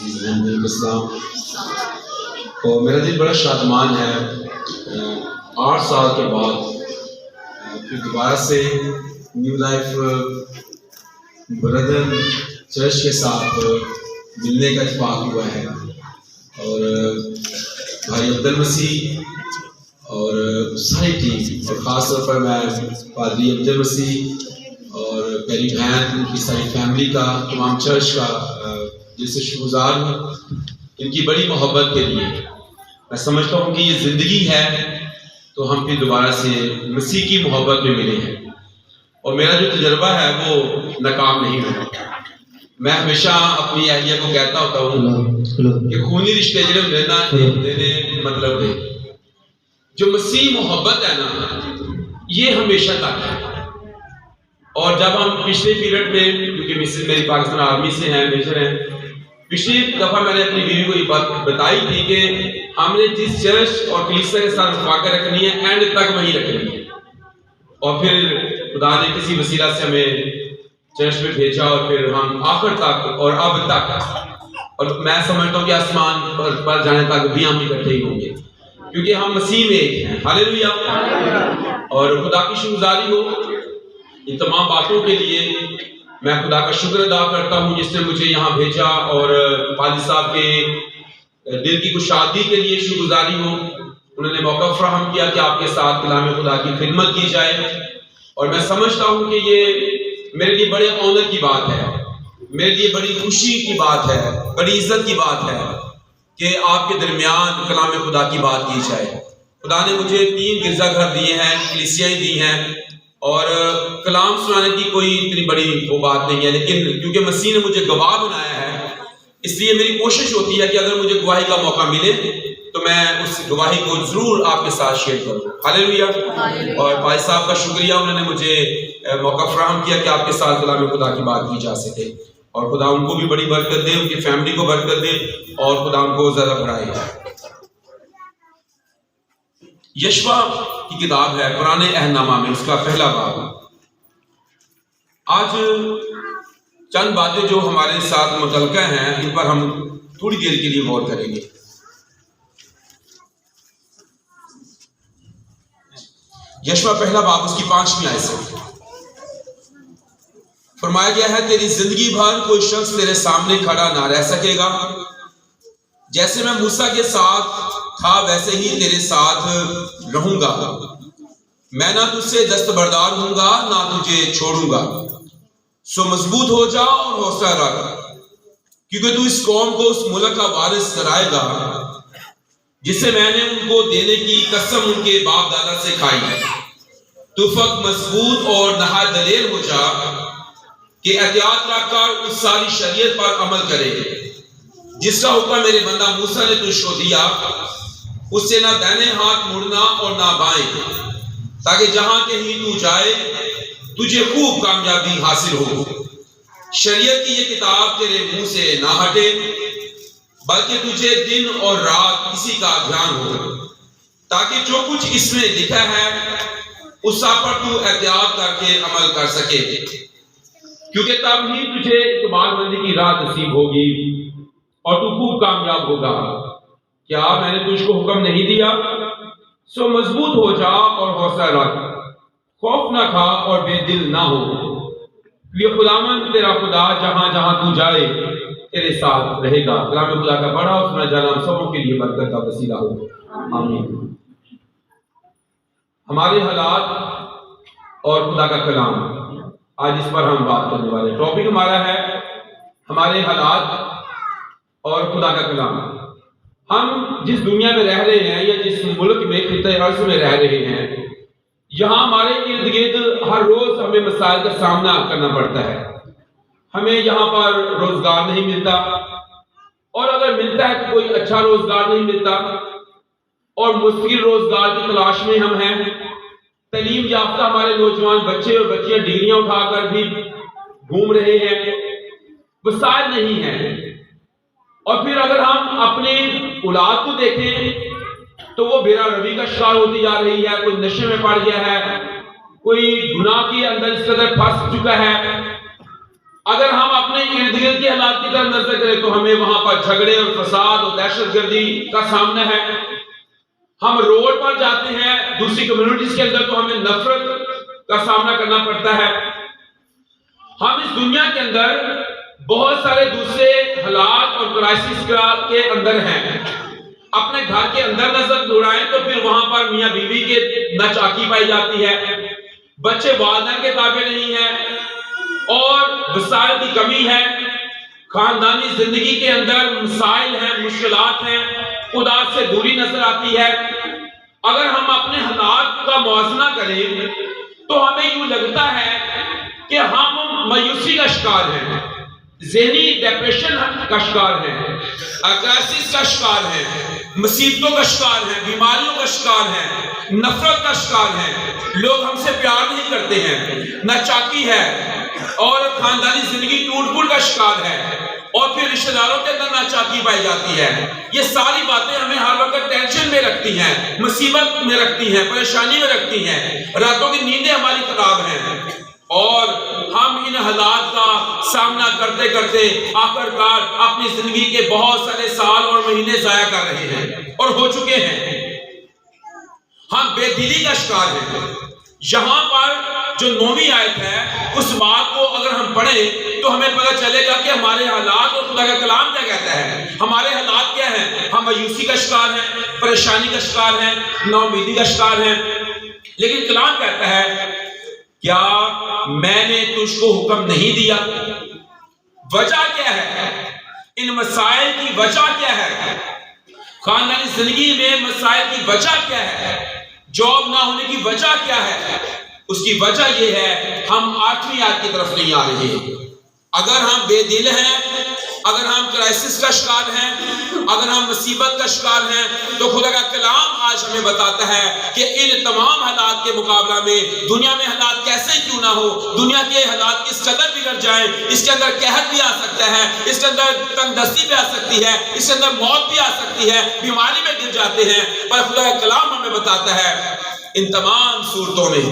السلام. تو میرا دل بڑا شادمان ہے 8 سال کے بعد پھر دوبارہ سے نیو لائف بردر چرچ کے ساتھ ملنے کا اتفاق ہوا ہے. اور بھائی عبدالمسیح اور ساری ٹیم اور خاص طور پر میں پادری عبدالمسیح اور میری بہن ان کی ساری فیملی کا تمام چرچ کا جس سے شکر گزار ہوں ان کی بڑی محبت کے لیے. میں سمجھتا ہوں کہ یہ زندگی ہے تو ہم پھر دوبارہ سے مسیح کی محبت میں ملے ہیں اور میرا جو تجربہ ہے وہ ناکام نہیں ہوا. میں ہمیشہ اپنی اہلیہ کو کہتا ہوتا ہوں کہ خونی رشتے جڑے لینا مطلب ہے جو مسیح محبت ہے نا یہ ہمیشہ تک ہے. اور جب ہم پچھلے پیریڈ میں کیونکہ مسز میری پاکستان آرمی سے ہیں میجر ہیں پچھلی دفعہ میں نے اپنی بیوی کو یہ بات بتائی تھی کہ ہم نے جس چرچ اور کلیسا کے ساتھ رفاقت رکھنی ہے اینڈ تک وہیں رکھنی ہے. اور پھر خدا نے کسی وسیلہ سے ہمیں چرچ میں بھیجا اور پھر ہم آخر تک اور اب تک اور میں سمجھتا ہوں کہ آسمان پر جانے تک بھی ہم اکٹھے ہی ہوں گے کیونکہ ہم مسیح میں ایک ہیں. ہاللیلویا. اور خدا کی شکرگزاری ہو ان تمام باتوں کے لیے. میں خدا کا شکر ادا کرتا ہوں جس نے مجھے یہاں بھیجا اور پادری صاحب کے دل کی کشادگی کے لیے شکر گزاری ہو. انہوں نے موقع فراہم کیا کہ آپ کے ساتھ کلام خدا کی خدمت کی جائے اور میں سمجھتا ہوں کہ یہ میرے لیے بڑے آنر کی بات ہے, میرے لیے بڑی خوشی کی بات ہے, بڑی عزت کی بات ہے کہ آپ کے درمیان کلام خدا کی بات کی جائے. خدا نے مجھے 3 گرجا گھر دیے ہیں, کلیسیاں دی ہیں اور کلام سنانے کی کوئی اتنی بڑی وہ بات نہیں ہے لیکن کیونکہ مسیح نے مجھے گواہ بنایا ہے اس لیے میری کوشش ہوتی ہے کہ اگر مجھے گواہی کا موقع ملے تو میں اس گواہی کو ضرور آپ کے ساتھ شیئر کروں. ہاللیلویا. اور بھائی صاحب کا شکریہ, انہوں نے مجھے موقع فراہم کیا کہ آپ کے ساتھ کلام خدا کی بات کی جا سکے اور خدا ان کو بھی بڑی برکت دے, ان کی فیملی کو برکت دے اور خدا ان کو زیادہ بڑھائے. یشوع کی کتاب ہے پرانے عہد نامہ میں اس کا پہلا باب. آج چند باتیں جو ہمارے ساتھ متعلقہ ہیں ان پر ہم تھوڑی دیر کے لیے غور کریں گے. یشوع پہلا باب اس کی 5ویں آیت سے فرمایا گیا ہے تیری زندگی بھر کوئی شخص تیرے سامنے کھڑا نہ رہ سکے گا. جیسے میں موسیٰ کے ساتھ تھا ویسے ہی تیرے ساتھ رہوں گا. میں نہ تجھ سے دستبردار ہوں گا نہ تجھے چھوڑوں گا. سو مضبوط ہو جا اور حوصلہ رکھ کیونکہ تو اس قوم کو اس ملک کا وارث کرائے گا جسے میں نے ان کو دینے کی قسم ان کے باپ دادا سے کھائی ہے. تو فقط مضبوط اور نہایت دلیر ہو جا کہ احتیاط رکھ کر اس ساری شریعت پر عمل کرے جس کا حکم میرے بندہ موسیٰ نے تجھ کو دیا. اس سے نہ دائنے ہاتھ مڑنا اور نہ بائیں تاکہ جہاں کہیں تو جائے تجھے خوب کامیابی حاصل ہو. شریعت کی یہ کتاب تیرے منہ سے نہ ہٹے بلکہ تجھے دن اور رات اسی کا دھیان ہو تاکہ جو کچھ اس میں لکھا ہے اس پر تو احتیاط کر کے عمل کر سکے کیونکہ تب ہی تجھے اعتبار مندی کی راہ نصیب ہوگی اور تو خوب کامیاب ہوگا. کیا میں نے تجھ کو حکم نہیں دیا؟ سو مضبوط ہو جا اور حوصلہ رکھ, خوف نہ کھا اور بے دل نہ ہو. یہ خداوند تیرا خدا جہاں جہاں تو جائے تیرے ساتھ رہے گا. کلام خدا کا بڑا اور سنا جانا ہم سبوں کے لیے برکت کا وسیلہ ہو. آمین. ہمارے حالات اور خدا کا کلام, آج اس پر ہم بات کرنے والے. ٹاپک ہمارا ہے ہمارے حالات اور خدا کا کلام. ہم جس دنیا میں رہ رہے ہیں یا جس ملک میں خطۂ ارض میں رہ رہے ہیں یہاں ہمارے ارد گرد ہر روز ہمیں مسائل کا سامنا کرنا پڑتا ہے. ہمیں یہاں پر روزگار نہیں ملتا اور اگر ملتا ہے تو کوئی اچھا روزگار نہیں ملتا اور مستقل روزگار کی تلاش میں ہم ہیں. تعلیم یافتہ ہمارے نوجوان بچے اور بچیاں ڈگریاں اٹھا کر بھی گھوم رہے ہیں, وسائل نہیں ہیں. اور پھر اگر ہم اپنے اولاد کو دیکھیں تو وہ بیرا روی کا شکار ہوتی جا رہی ہے. کوئی نشے میں پڑ گیا ہے, کوئی گناہ کے اندر اس قدر پھنس چکا ہے اگر ہم اپنے ارد گرد کے حالات کی طرف نظر کریں تو ہمیں وہاں پر جھگڑے اور فساد اور دہشت گردی کا سامنا ہے. ہم روڈ پر جاتے ہیں دوسری کمیونٹیز کے اندر تو ہمیں نفرت کا سامنا کرنا پڑتا ہے. ہم اس دنیا کے اندر بہت سارے دوسرے حالات اور کرائسس کے اندر ہیں. اپنے گھر کے اندر نظر دوڑائیں تو پھر وہاں پر میاں بیوی کے ناچاکی پائی جاتی ہے, بچے والدین کے تابع نہیں ہیں اور وسائل کی کمی ہے, خاندانی زندگی کے اندر مسائل ہیں, مشکلات ہیں, خدا سے دوری نظر آتی ہے. اگر ہم اپنے حالات کا موازنہ کریں تو ہمیں یوں لگتا ہے کہ ہم مایوسی کا شکار ہیں, ذہنی ڈپریشن کا شکار ہیں, کرائسس کا شکار ہیں, مصیبتوں کا شکار ہیں, بیماریوں کا شکار ہیں, نفرت کا شکار ہیں, لوگ ہم سے پیار نہیں کرتے ہیں, ناچاکی ہے اور خاندانی زندگی ٹوٹ پھوٹ کا شکار ہے, اور پھر رشتہ داروں کے اندر ناچاکی پائی جاتی ہے. یہ ساری باتیں ہمیں ہر وقت ٹینشن میں رکھتی ہیں, مصیبت میں رکھتی ہیں, پریشانی میں رکھتی ہیں, راتوں کی نیندیں ہماری خراب ہیں اور ہم ان حالات کا سامنا کرتے کرتے آخرکار اپنی زندگی کے بہت سارے سال اور مہینے ضائع کر رہے ہیں اور ہو چکے ہیں. ہم بے دلی کا شکار ہیں. یہاں پر جو 9ویں آیت ہے اس بات کو اگر ہم پڑھیں تو ہمیں پتہ چلے گا کہ ہمارے حالات اور خدا کا کلام کیا کہتا ہے. ہمارے حالات کیا ہیں؟ ہم مایوسی کا شکار ہیں, پریشانی کا شکار ہیں, ناامیدی کا شکار ہیں. لیکن کلام کہتا ہے کیا میں نے تجھ کو حکم نہیں دیا؟ وجہ کیا ہے؟ ان مسائل کی وجہ کیا ہے؟ خاندانی زندگی میں مسائل کی وجہ کیا ہے؟ جاب نہ ہونے کی وجہ کیا ہے؟ اس کی وجہ یہ ہے ہم 8ویں آیت کی طرف نہیں آ رہے ہیں. اگر ہم بے دل ہیں, اگر ہم کرائسس کا شکار ہیں, اگر ہم مصیبت کا شکار ہیں تو خدا کا کلام آج ہمیں بتاتا ہے کہ ان تمام حالات کے مقابلہ میں دنیا میں حالات کیسے کیوں نہ ہو, دنیا کے حالات کس قدر بگڑ جائیں, اس کے اندر قحط بھی آ سکتا ہے, اس کے اندر تنگ دستی بھی آ سکتی ہے, اس کے اندر موت بھی آ سکتی ہے, بیماری میں گر جاتے ہیں, پر خدا کا کلام ہمیں بتاتا ہے ان تمام صورتوں میں,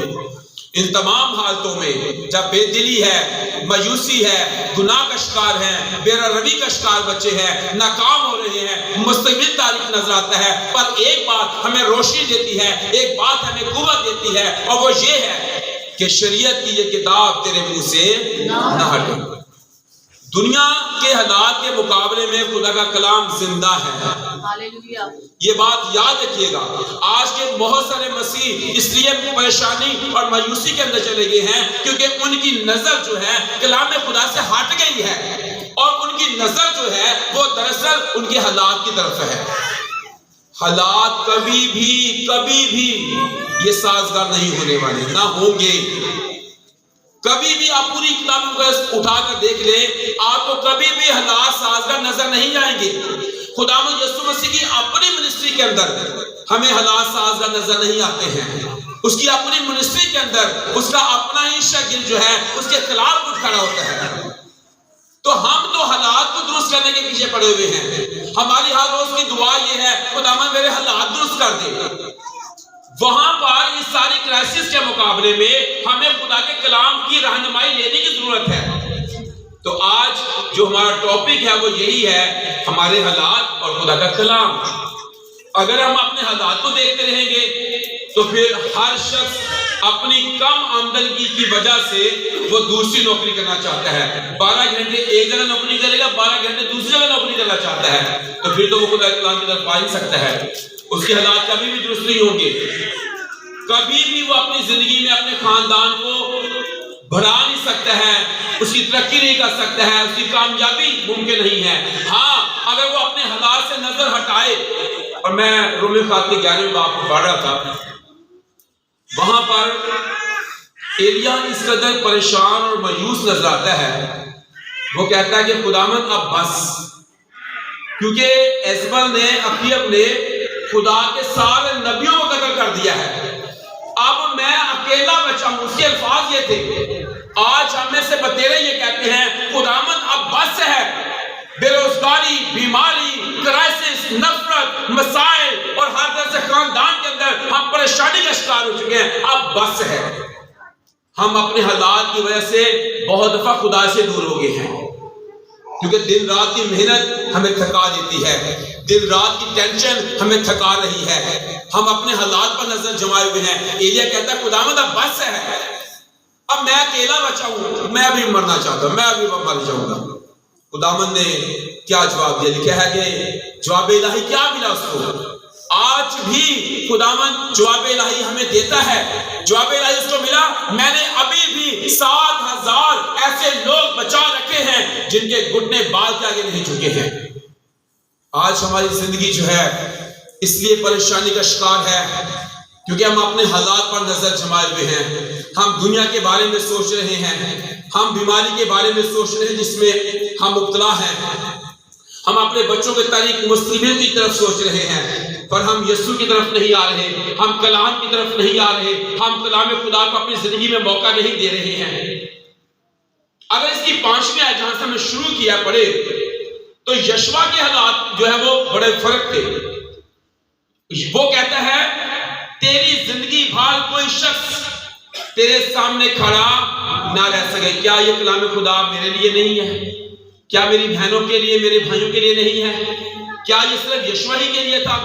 ان تمام حالتوں میں جب بے دلی ہے, مایوسی ہے, گناہ کا شکار ہے, بے روی کا شکار بچے ہیں, ناکام ہو رہے ہیں, مستقبل تاریخ نظر آتا ہے, پر ایک بات ہمیں روشنی دیتی ہے, ایک بات ہمیں قوت دیتی ہے, اور وہ یہ ہے کہ شریعت کی یہ کتاب تیرے منہ سے نہ ہٹے. دنیا کے حالات کے مقابلے میں خدا کا کلام زندہ ہے. یہ بات یاد رکھیے گا. آج کے بہت سارے مسیح اس لیے پریشانی اور مایوسی کے اندر چلے گئے ہیں کیونکہ ان کی نظر جو ہے کلام خدا سے ہٹ گئی ہے, اور ان کی نظر جو ہے وہ دراصل ان کے حالات کی طرف ہے. حالات کبھی بھی یہ سازگار نہیں ہونے والے, نہ ہوں گے. کبھی بھی آپ پوری کتاب مقدس اٹھا کر دیکھ لیں, آپ کو کبھی بھی حالات سازگار نظر نہیں آئیں گے. خداوند یسوع مسیح کی اپنی منسٹری کے اندر ہمیں حالات سازگار نظر نہیں آتے ہیں. اس کی اپنی منسٹری کے اندر اس کا اپنا ہی شاگرد جو ہے اس کے خلاف اٹھ کھڑا ہوتا ہے. تو ہم تو حالات کو درست کرنے کے پیچھے پڑے ہوئے ہیں. ہماری ہر روز کی دعا یہ ہے خداوند میرے حالات درست کر دے. وہاں پر اس ساری کرائسس کے مقابلے میں ہمیں خدا کے کلام کی رہنمائی لینے کی ضرورت ہے. تو آج جو ہمارا ٹاپک ہے وہ یہی ہے, ہمارے حالات اور خدا کا کلام. اگر ہم اپنے حالات کو دیکھتے رہیں گے تو پھر ہر شخص اپنی کم آمدنی کی وجہ سے وہ دوسری نوکری کرنا چاہتا ہے. 12 گھنٹے ایک جگہ نوکری کرے گا, 12 گھنٹے دوسری جگہ نوکری کرنا چاہتا ہے, تو پھر تو وہ خدا کے کلام کی طرف آ نہیں سکتا ہے. اس کے حالات کبھی بھی درست نہیں ہوں گے. کبھی بھی وہ اپنی زندگی میں اپنے خاندان کو بڑھا نہیں سکتا ہے, اس کی ترقی نہیں کر سکتا ہے, اس کی کامیابی ممکن نہیں ہے. ہاں اگر وہ اپنے حالات سے نظر ہٹائے, اور میں رومی خط کے 11ویں باب کو پڑھ رہا تھا, وہاں پر ایلیا اس قدر پریشان اور مایوس نظر آتا ہے. وہ کہتا ہے کہ خداوند اب بس, کیونکہ ایزبل نے اپنے خدا کے سارے نبیوں کو قتل کر دیا ہے. اب میں اکیلا بچا ہوں. اس کے الفاظ یہ تھے. آج ہم میں سے بتیرے یہ کہتے ہیں خداوند اب بس ہے. بے روزگاری, بیماری, کرائسس, نفرت, مسائل اور ہر طرح سے خاندان کے اندر ہم پریشانی کا شکار ہو چکے ہیں. اب بس ہے. ہم اپنے حالات کی وجہ سے بہت دفعہ خدا سے دور ہو گئے ہیں، کیونکہ دن رات کی محنت ہمیں تھکا دیتی ہے، دن رات کی ٹینشن ہمیں تھکا رہی ہے، ہم اپنے حالات پر نظر جمائے ہوئے ہیں۔ ایلیا کہتا ہے خداوند اب بس ہے، اب میں اکیلا بچا ہوں، میں ابھی مرنا چاہتا ہوں، میں ابھی مر جاؤں گا۔ خداوند نے کیا جواب دیا؟ لکھا ہے کہ جواب الہی کیا ملا اس کو؟ آج بھی خداوند جواب الہی ہمیں دیتا ہے۔ جواب الہی اس کو ملا، میں نے ابھی بھی 7,000 ایسے لوگ بچا رکھے ہیں جن کے گھٹنے بال کے آگے نہیں جھکے ہیں۔ آج ہماری زندگی جو ہے اس لیے پریشانی کا شکار ہے کیونکہ ہم اپنے حالات پر نظر جمائے ہوئے ہیں، ہم دنیا کے بارے میں سوچ رہے ہیں، ہم بیماری کے بارے میں سوچ رہے ہیں جس میں ہم مبتلا ہیں، ہم اپنے بچوں کے تاریخ مستقبل کی طرف سوچ رہے ہیں، پر ہم یسوع کی طرف نہیں آ رہے، ہم کلام کی طرف نہیں آ رہے، ہم کلام خدا کو اپنی زندگی میں موقع نہیں دے رہے ہیں۔ اگر اس کی 5ویں آیت جہاں سے ہم نے شروع کیا پڑھے تو یشوا کے حالات جو ہے وہ بڑے فرق تھے۔ وہ کہتا ہے تیری زندگی بھر کوئی شخص تیرے سامنے کھڑا نہ رہ سکے۔ کیا یہ کلام خدا میرے لیے نہیں ہے؟ کیا میری بہنوں کے لیے، میرے بھائیوں کے لیے نہیں ہے؟ کیا یہ صرف یشوع ہی کے لیے تھا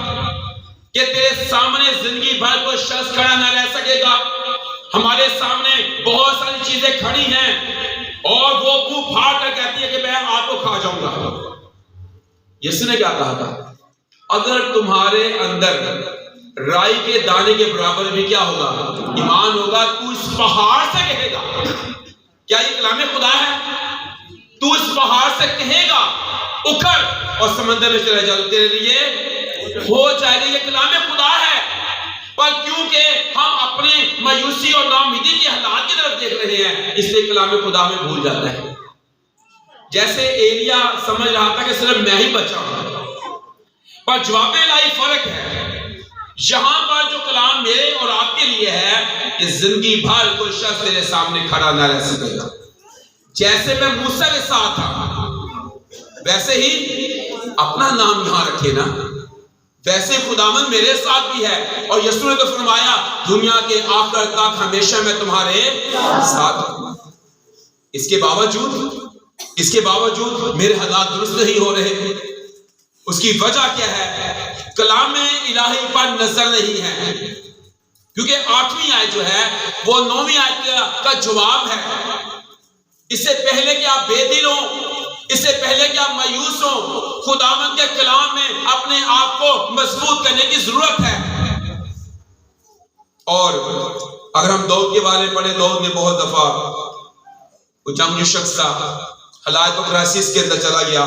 کہ تیرے سامنے زندگی بھر کوئی شخص کھڑا نہ رہ سکے گا؟ ہمارے سامنے بہت ساری چیزیں کھڑی ہیں اور وہ منہ پھاڑ کر کہتی ہے کہ میں آپ کو کھا جاؤں گا۔ یسوع نے کیا کہا تھا؟ اگر تمہارے اندر رائی کے دانے کے برابر بھی کیا ہوگا؟ ایمان ہوگا، تو اس پہاڑ سے کہے گا۔ کیا یہ کلام خدا ہے؟ تو اس پہاڑ سے کہے گا اکھڑ اور سمندر میں چلے جاؤ، تیرے لیے ہو جائے گا۔ یہ کلام خدا ہے، پر کیونکہ ہم اپنے مایوسی اور ناامیدی کے حالات کی طرف دیکھ رہے ہیں اس لیے کلام خدا میں بھول جاتا ہے۔ جیسے ایلیا سمجھ رہا تھا کہ صرف میں ہی بچا ہوں، پر جواب الہی فرق ہے۔ یہاں پر جو کلام میرے اور آپ کے لیے ہے کہ زندگی بھر کوئی شخص تیرے سامنے کھڑا نہ رہ سکے گا۔ جیسے میں موسیٰ کے ساتھ تھا ویسے ہی اپنا نام یہاں رکھے نا، ویسے خداوند میرے ساتھ بھی ہے، اور یسوع نے تو فرمایا دنیا کے آخر تک ہمیشہ میں تمہارے ساتھ ہوں۔ اس کے باوجود میرے حالات درست نہیں ہو رہے۔ اس کی وجہ کیا ہے؟ کلام الہی پر نظر نہیں ہے، کیونکہ 8ویں آیت جو ہے وہ 9ویں آیت کا جواب ہے۔ اس سے پہلے کہ آپ بے دل ہوں، اس سے پہلے کہ آپ مایوس ہوں، خداوند کے کلام میں اپنے آپ کو مضبوط کرنے کی ضرورت ہے۔ اور اگر ہم داؤد کے بارے میں پڑھیں، داؤد نے بہت دفعہ وہ جنگجو شخص تھا، حالات و کرائسس کے اندر چلا گیا،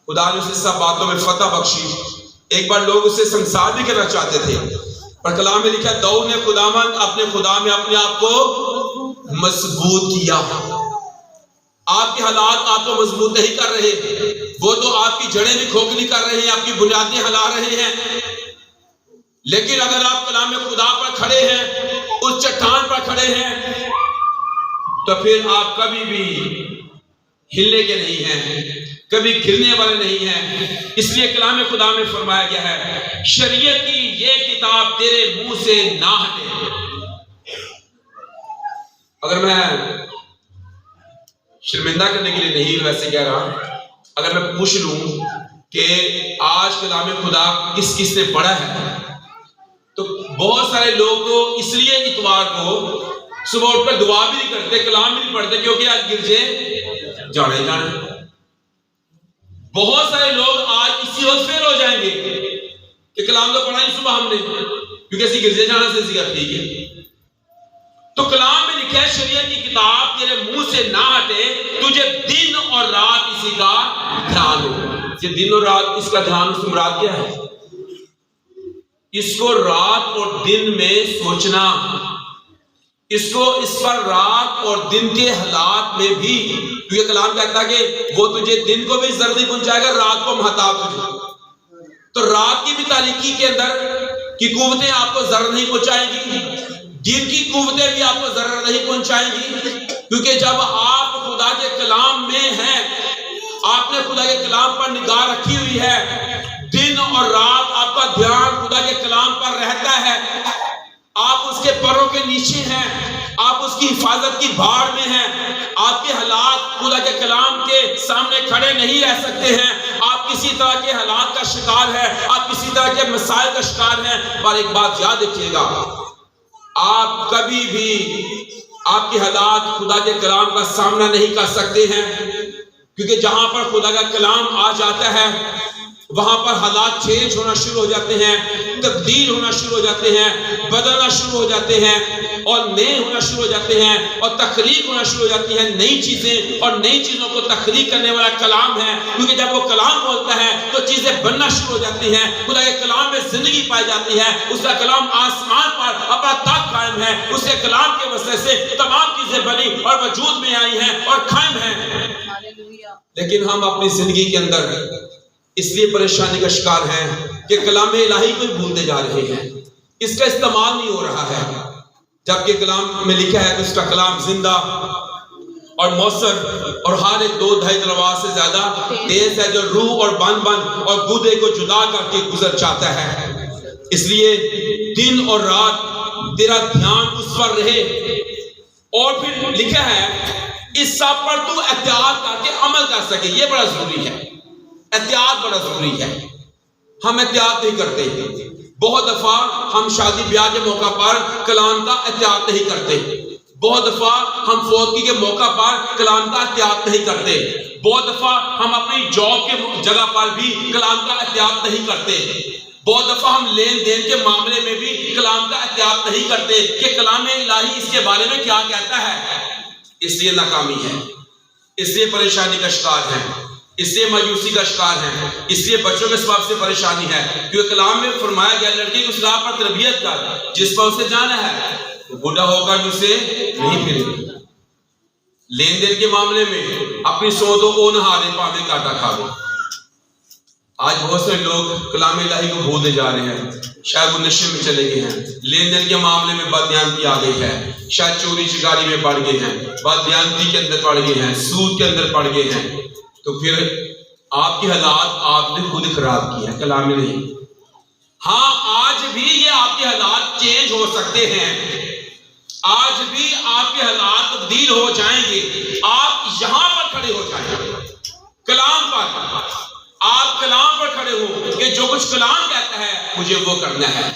خدا نے اسے سب باتوں میں فتح بخشی۔ ایک بار لوگ اسے سنسار بھی کرنا چاہتے تھے، پر کلام میں لکھا ہے داؤد نے خداوند اپنے خدا میں اپنے آپ کو مضبوط کیا۔ آپ کے حالات آپ کو مضبوط نہیں کر رہے، وہ تو آپ کی جڑیں بھی کھوکھلی کر رہے ہیں، آپ کی بنیادیں ہلا رہے ہیں، لیکن اگر آپ کلام خدا پر کھڑے ہیں، اس چٹان پر کھڑے ہیں، تو پھر آپ کبھی بھی ہلنے کے نہیں ہیں، کبھی گرنے والے نہیں ہیں۔ اس لیے کلام خدا میں فرمایا گیا ہے شریعت کی یہ کتاب تیرے منہ سے نہ ہٹے۔ اگر میں شرمندہ کرنے کے لیے نہیں ویسے کہہ رہا، اگر میں پوچھ لوں کہ آج کلام خدا کس کس نے پڑھا ہے، تو بہت سارے لوگ تو اس لیے اتوار کو صبح اٹھ کر دعا بھی نہیں کرتے، کلام بھی نہیں پڑھتے، کیونکہ آج گرجے جانے جانے۔ بہت سارے لوگ آج اسی وقت فیل ہو جائیں گے کہ کلام تو پڑھا ہی صبح ہم نے، کیونکہ اسی گرجے جانا سے اسی کا ٹھیک ہے۔ تو کلام میں لکھا ہے شریعت کی کتاب تیرے منہ سے نہ ہٹے، تجھے دن اور رات اسی کا دھیان ہو۔ یہ دن اور رات اس کا دھیان، اس کی مراد کیا ہے؟ اس کو رات اور دن میں سوچنا، اس کو اس پر رات اور دن کے حالات میں بھی، کیونکہ کلام کہتا ہے کہ وہ تجھے دن کو بھی ضرر نہیں پہنچائے گا، رات کو مہتاب تجھے۔ تو رات کی بھی تاریکی کے اندر کی قوتیں آپ کو ضرر نہیں پہنچائیں گی، دن کی قوتیں بھی آپ کو ضرر نہیں پہنچائیں گی، کیونکہ جب آپ خدا کے کلام میں ہیں، آپ نے خدا کے کلام پر نگاہ رکھی ہوئی ہے، دن اور رات آپ کا دھیان خدا کے کلام پر رہتا ہے، آپ اس کے پروں کے نیچے ہیں، آپ اس کی حفاظت کی بھاڑ میں ہیں، آپ کے حالات خدا کے کلام کے سامنے کھڑے نہیں رہ سکتے ہیں، آپ کسی طرح کے حالات کا شکار ہیں، آپ کسی طرح کے مسائل کا شکار ہیں، پر ایک بات یاد رکھیے گا، آپ کبھی بھی آپ کے حالات خدا کے کلام کا سامنا نہیں کر سکتے ہیں، کیونکہ جہاں پر خدا کا کلام آ جاتا ہے وہاں پر حالات چینج ہونا شروع ہو جاتے ہیں، تبدیل ہونا شروع ہو جاتے ہیں، بدلنا شروع ہو جاتے ہیں، اور نئے ہونا شروع ہو جاتے ہیں، اور تخلیق ہونا شروع ہو جاتی ہے نئی چیزیں، اور نئی چیزوں کو تخلیق کرنے والا کلام ہے، کیونکہ جب وہ کلام بولتا ہے تو چیزیں بننا شروع ہو جاتی ہیں، خدا کے کلام میں زندگی پائی جاتی ہے، اس کا کلام آسمان پر اپنا تاج قائم ہے، اس کے کلام کے وسیلے سے تمام چیزیں بنی اور وجود میں آئی ہیں اور قائم ہیں۔ لیکن ہم اپنی زندگی کے اندر اس لیے پریشانی کا شکار ہیں کہ کلام الہی کو بھولتے جا رہے ہیں، اس کا استعمال نہیں ہو رہا ہے، جبکہ کلام میں لکھا ہے کہ اس کا کلام زندہ اور مؤثر اور ہر ایک 2 دھائی تلوار سے زیادہ تیز ہے، جو روح اور بن اور گودے کو جدا کر کے گزر چاہتا ہے، اس لیے دن اور رات تیرا دھیان اس پر رہے، اور پھر لکھا ہے اس سب پر تو احتیاط کر کے عمل کر سکے۔ یہ بڑا ضروری ہے، احتیاط بڑا ضروری ہے، ہم احتیاط نہیں کرتے، بہت دفعہ ہم شادی بیاہ کے موقع پر کلام کا احتیاط نہیں کرتے، بہت دفعہ ہم فوتگی کے موقع پر کلام کا احتیاط نہیں کرتے، بہت دفعہ ہم اپنی جاب کے جگہ پر بھی کلام کا احتیاط نہیں کرتے، بہت دفعہ ہم لین دین کے معاملے میں بھی کلام کا احتیاط نہیں کرتے کہ کلام الہی اس کے بارے میں کیا کہتا ہے۔ اس لیے ناکامی ہے، اس لیے پریشانی کا شکار ہے، اس لیے مایوسی کا شکار ہے، اس لیے بچوں کے سبب سے پریشانی ہے، کیونکہ کلام میں فرمایا گیا لڑکی کی اس راہ پر تربیت کر جس پر اسے جانا ہے، تو بوڑھا ہو کر اسے نہیں پھرے۔ لین دین کے معاملے میں اپنی سودوں کو نہارے پاوے کاٹا کھاوے۔ آج بہت سے لوگ کلام الہی کو بھولتے جا رہے ہیں، شاید وہ نشے میں چلے گئے ہیں، لین دین کے معاملے میں بددیانتی آ گئی ہے، شاید چوری چکاری میں پڑ گئے ہیں، بددیانتی کے اندر پڑ گئے ہیں، سود کے اندر پڑ گئے ہیں، تو پھر آپ کے حالات آپ نے خود خراب کیے ہیں، کلام میں نہیں۔ ہاں آج بھی یہ آپ کے حالات چینج ہو سکتے ہیں، آج بھی آپ کے حالات تبدیل ہو جائیں گے، آپ یہاں پر کھڑے ہو جائیں گے، کلام پر، آپ کلام پر کھڑے ہو کہ جو کچھ کلام کہتا ہے مجھے وہ کرنا ہے۔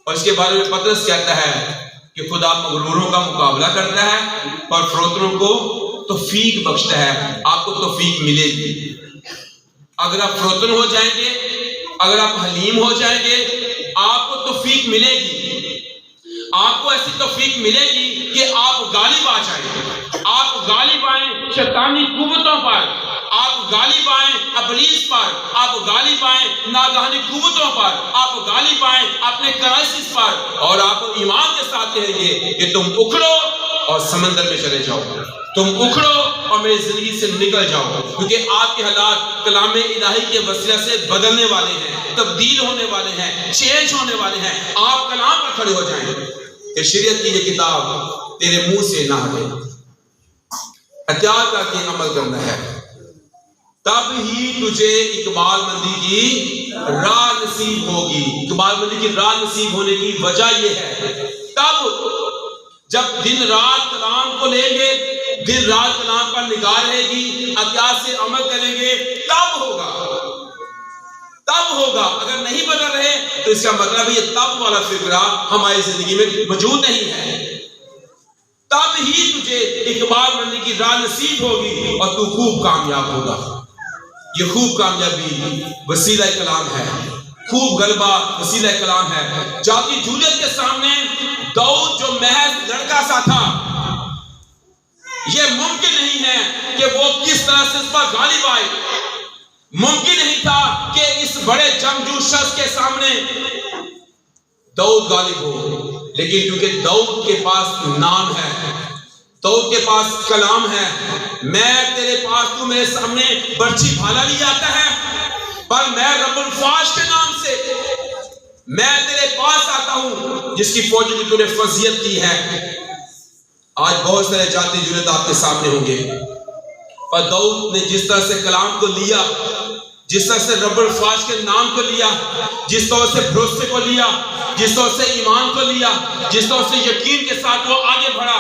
اور اس کے بارے میں پطرس کہتا ہے کہ خدا مغروروں کا مقابلہ کرتا ہے اور فروتنوں کو توفیق بخشتا ہے۔ آپ کو توفیق ملے گی اگر آپ فروتن ہو جائیں گے، اگر آپ حلیم ہو جائیں گے، آپ کو توفیق ملے گی، آپ کو ایسی توفیق ملے گی کہ آپ غالب آ جائیں، آپ غالب آئیں شیطانی قوتوں پر، آپ غالب آئیں ابلیس پر، آپ غالب آئیں ناگہانی قوتوں پر، آپ غالب آئیں اپنے کرائسس پر، اور آپ ایمان کے ساتھ کہیں گے کہ تم اکھڑو اور سمندر میں چلے جاؤ، تم اکھڑو اور میری زندگی سے نکل جاؤ، کیونکہ آپ کے حالات کلام الہی کے وسیلہ سے بدلنے والے ہیں، تبدیل ہونے والے ہیں، چینج ہونے والے ہیں۔ آپ کلام پر کھڑے ہو جائیں کہ شریعت کی یہ کتاب تیرے منہ سے نہ ہٹے، احتیاط کر کے عمل کرنا ہے، تب ہی تجھے اقبال مندی کی راہ نصیب ہوگی۔ اقبال مندی کی راہ نصیب ہونے کی وجہ یہ ہے، تب جب دن رات کلام کو لیں گے، دن رات کلام پر نگاہ رہے گی، احتیاط سے عمل کریں گے، تب ہوگا، تب ہوگا۔ اگر نہیں بدل رہے تو اس کا مطلب یہ تب والا فکرہ ہماری زندگی میں موجود نہیں ہے۔ تب ہی تجھے اقبال مندی کی راہ نصیب ہوگی اور تو خوب کامیاب ہوگا۔ یہ خوب کامیابی وسیلہ کلام ہے، خوب غلبہ وسیلہ کلام ہے۔ جاتی جولیت کے سامنے داؤد جو محض لڑکا سا تھا، یہ ممکن نہیں ہے کہ وہ کس طرح سے اس پر غالب آئے، ممکن نہیں تھا کہ اس بڑے جنگجو شخص کے سامنے داؤد غالب ہو، لیکن کیونکہ داؤد کے پاس نام ہے، داؤد کے پاس کلام ہے، میں تیرے پاس، تو میرے سامنے برچھی بھالا نہیں آتا ہے، پر میں رب الفاش کے نام سے میں تیرے پاس آتا ہوں جس کی فوج کی تو نے فضیت کی ہے۔ آج بہت سارے جاتی جرات آپ کے سامنے ہوں گے، اور داؤد نے جس طرح سے کلام کو لیا جس طرح سے رب الفاظ کے نام کو لیا، جس طرح سے بھروسے کو لیا، جس طرح سے ایمان کو لیا، جس طرح سے یقین کے ساتھ وہ آگے بڑھا،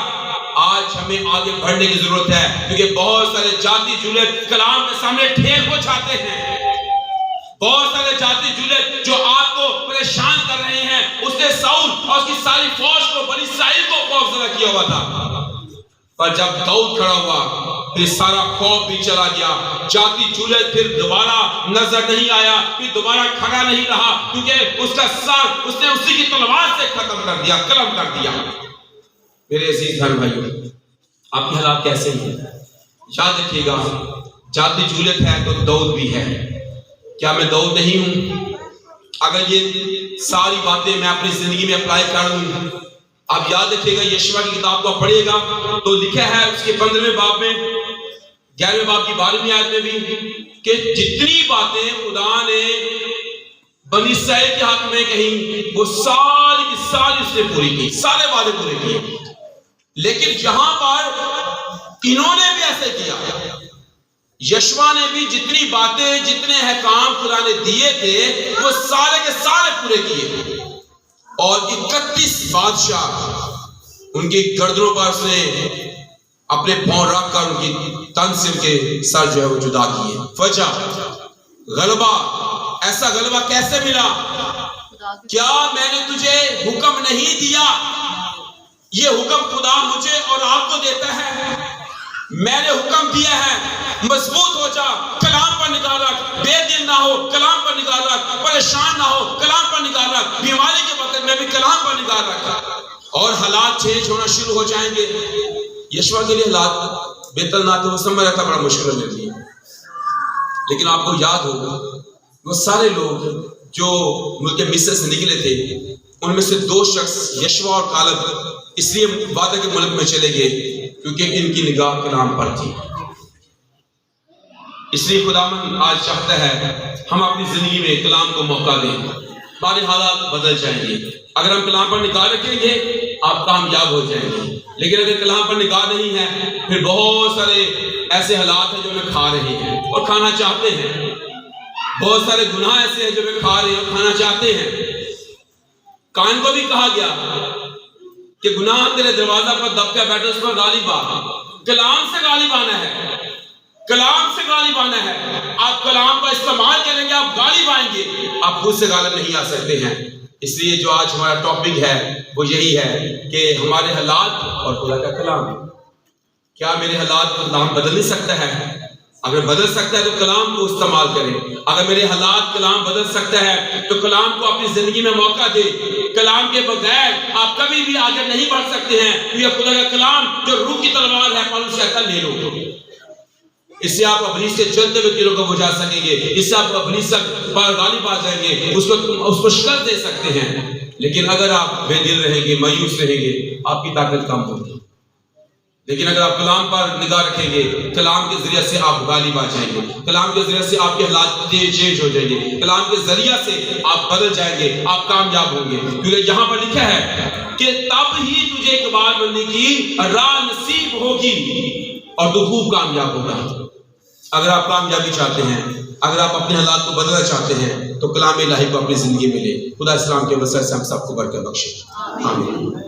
آج ہمیں آگے بڑھنے کی ضرورت ہے، کیونکہ بہت سارے جاتی جھولے کلام کے سامنے ٹھیک ہو جاتے ہیں۔ بہت سارے جاتی جھولے جو آپ کو پریشان کر رہے ہیں، اس نے ساؤل اور اس کی ساری فوج کو، بنی اسرائیل کو خوفزدہ کیا ہوا تھا، پر جب داؤد کھڑا ہوا پھر سارا خوف بھی چلا گیا، جاتی جھولے پھر دوبارہ نظر نہیں آیا، پھر دوبارہ کھڑا نہیں رہا، کیونکہ اس کا سر اس نے اسی کی تلوار سے ختم کر دیا، قلم کر دیا۔ میرے عزیز بہن بھائیوں، آپ کے حالات کیسے ہیں؟ یاد رکھیے گا، جاتی جھولے ہے تو داؤد بھی ہے۔ کیا میں داؤد نہیں ہوں؟ اگر یہ ساری باتیں میں اپنی زندگی میں اپلائی کر لوں، آپ یاد رکھیے گا، یشوع کی کتاب کو پڑھیے گا تو لکھا ہے اس کے 15ویں باب میں، 11ویں باب کی 12ویں آیت میں بھی، کہ جتنی باتیں خدا نے بنی اسرائیل کے حق میں کہیں، وہ ساری کی ساری اس نے پوری کی، سارے وعدے پورے کیے۔ لیکن جہاں پر انہوں نے بھی ایسے کیا، یشوع نے بھی جتنی باتیں، جتنے احکام خدا نے دیے تھے، وہ سارے کے سارے پورے کیے، اور 31 بادشاہ ان کی گردنوں پر سے اپنے پاؤں رکھ کر ان کی تن سے ان کے سر جو ہے وہ جدا کیے۔ وجہ غلبہ، ایسا غلبہ کیسے ملا؟ کیا میں نے تجھے حکم نہیں دیا؟ یہ حکم خدا مجھے اور آپ کو دیتا ہے۔ میں نے حکم دیا ہے، مضبوط ہو جا، کلام پر نگاہ رکھ، بے دل نہ ہو، کلام پر نگاہ رکھ، پریشان نہ ہو، کلام پر نگاہ رکھ، بیماری کے وقت میں بھی کلام پر نگاہ رکھ، اور حالات چینج ہونا شروع ہو جائیں گے۔ یشوع کے لیے حالات بہتر نہ تھے، وہ سمجھ رہا تھا بڑا مشکل ہے میرے لیے، لیکن آپ کو یاد ہوگا وہ سارے لوگ جو ملک مصر سے نکلے تھے، ان میں سے 2 شخص یشوع اور کالب اس لیے وعدے کے ملک میں چلے گئے کیونکہ ان کی نگاہ کلام پر تھی۔ اس لیے خداوند آج چاہتا ہے ہم اپنی زندگی میں کلام کو موقع دیں، ہمارے حالات بدل جائیں گے۔ اگر ہم کلام پر نگاہ رکھیں گے آپ کامیاب ہو جائیں گے، لیکن اگر کلام پر نگاہ نہیں ہے پھر بہت سارے ایسے حالات ہیں جو ہمیں کھا رہے ہیں اور کھانا چاہتے ہیں، بہت سارے گناہ ایسے ہیں جو ہمیں کھا رہے ہیں اور کھانا چاہتے ہیں۔ قائن کو بھی کہا گیا کہ گناہ تیرے دروازہ پر دب کے بیٹھے، اس پر غالب آ۔ کلام سے غالب آنا ہے، کلام سے غالب آنا ہے۔ آپ کلام کا استعمال کریں گے آپ غالب آئیں گے، آپ خود سے غالب نہیں آ سکتے ہیں۔ اس لیے جو آج ہمارا ٹاپک ہے وہ یہی ہے کہ ہمارے حالات اور خدا کا کلام۔ کیا میرے حالات کو کلام بدل نہیں سکتا ہے؟ اگر بدل سکتا ہے تو کلام کو استعمال کریں۔ اگر میرے حالات کلام بدل سکتا ہے تو کلام کو اپنی زندگی میں موقع دے۔ کلام کے بغیر آپ کبھی بھی آگے نہیں بڑھ سکتے ہیں۔ یہ خدا کا کلام جو روح کی تلوار ہے، پالوس کہتا ہے لے لو، اس سے آپ ابلیس کے جلتے ہوئے تیروں کو بجھا سکیں گے، اس سے آپ ابلیس پر غالب آ جائیں گے، اس کو شکست دے سکتے ہیں۔ لیکن اگر آپ بے دل رہیں گے، مایوس رہیں گے، آپ کی طاقت کم ہوگی۔ لیکن اگر آپ کلام پر نگاہ رکھیں گے، کلام کے ذریعے سے آپ غالب آ جائیں گے، کلام کے ذریعے سے آپ کے حالات چینج ہو جائیں گے، کلام کے ذریعے سے آپ بدل جائیں گے، آپ کامیاب ہوں گے۔ کیونکہ یہاں پر لکھا ہے کہ تب ہی تجھے اقبال بننے کی راہ نصیب ہوگی اور تو خوب کامیاب ہوگا۔ اگر آپ کامیابی چاہتے ہیں، اگر آپ اپنے حالات کو بدلنا چاہتے ہیں تو کلام الہی کو اپنی زندگی میں لیں۔ خدا اسلام کے وسیلے سے ہم سب کو برکت بخشے، آمین۔